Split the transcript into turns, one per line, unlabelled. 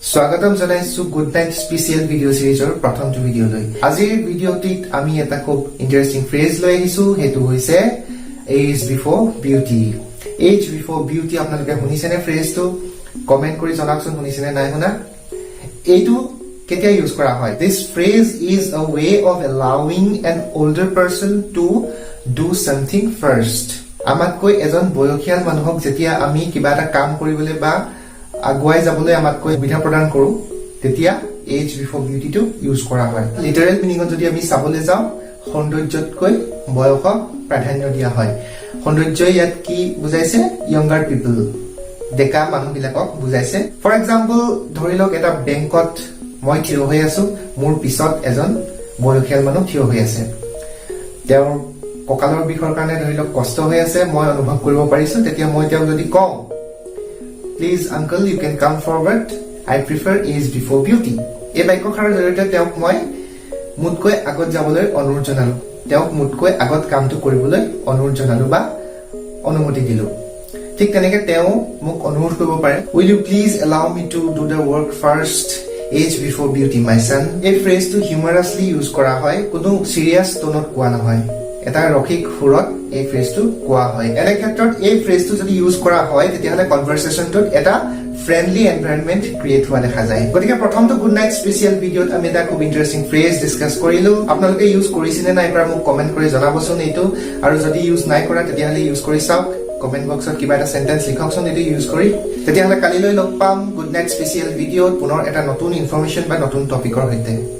স্বাগতম জনাইছো good night special video সিৰিজৰ প্ৰথমটো ভিডিও লৈ আজিৰ ভিডিওটিত আমি এটা খুব ইন্টাৰেষ্টিং ফ্ৰেজ লৈ আহিছো হেতু হৈছে age before beauty age before beauty আপোনালোকে শুনিছেনে ফ্ৰেজটো কমেন্ট কৰি জনাওকচোন শুনিছেনে নাই শুনা এইটো কেতিয়া ইউজ কৰা হয় this phrase is a way of allowing an older person to do something first আমাতকৈ এজন বয়সীয়াল মানুহক যেতিয়া আমি কিবা এটা কাম কৰিবলৈ বা আগুৱাই যাবলৈ আমাতকৈ সুবিধা প্ৰদান কৰো তেতিয়া এজ বিফোৰ বিউটি টো ইউজ কৰা হয় লিটাৰেল মিনিংত যদি আমি চাবলৈ যাওঁ সৌন্দৰ্যতকৈ বয়সক প্ৰাধান্য দিয়া হয় সৌন্দৰ্য ইয়াত কি বুজাইছে younger people ডেকা মানুহবিলাকক বুজাইছে ফৰ এক্সাম্পল ধৰি লওক এটা বেংকত মই থিয় হৈ আছো মোৰ পিছত এজন বয়সীয়াল মানুহ থিয় হৈ আছে তেওঁৰ কঁকালৰ বিষৰ কাৰণে ধৰি লওক কষ্ট হৈ আছে মই অনুভৱ কৰিব পাৰিছো তেতিয়া মই তেওঁক যদি কওঁ Please, uncle, you can come forward. I prefer age before beauty. এই বাক্যষাৰৰ জৰিয়তে তেওঁক মই মুতকৈ আগত যাবলৈ অনুৰোধ জনালো তেওঁক মুতকৈ আগত কামটো কৰিবলৈ অনুৰোধ জনালো বা অনুমতি দিলো ঠিক তেনেকৈ তেওঁ মোক অনুৰোধ কৰিব পাৰে Will you please allow me to do the work first? Age before beauty, my son. এই ফ্ৰেজটো হিউমাৰাছলি ইউজ কৰা হয় কোনো সিৰিয়াছ টোনত কোৱা নহয় এটা ৰখিক সুৰত এই ফ্ৰেজটো কোৱা হয় এনে ক্ষেত্ৰত এই ফ্ৰেজটো যদি ইউজ কৰা হয় তেতিয়াহলে কনভাৰসেচনটোত এটা ফ্ৰেন্ডলি এনভায়ৰনমেন্ট ক্ৰিয়েট হোৱা দেখা যায় গতিকে প্ৰথমটো গুড নাইট স্পেশাল ভিডিওত আমি এটা খুব ইন্টাৰেষ্টিং ফ্ৰেজ ডিসকাস কৰিলো আপোনালোকে ইউজ কৰিছেনে নাই কৰা মোক কমেন্ট কৰি জনাবচোন এইটো আৰু যদি ইউজ নাই কৰা তেতিয়াহলে ইউজ কৰি চাওক কমেন্ট বক্সত কিবা এটা সেন্টেন্স লিখকচোন এইটো ইউজ কৰি তেতিয়াহলে কালিলৈ লগ পাম গুড নাইট স্পেশাল ভিডিওত পুনৰ এটা নতুন ইনফৰমেশন বা নতুন টপিকৰ সৈতে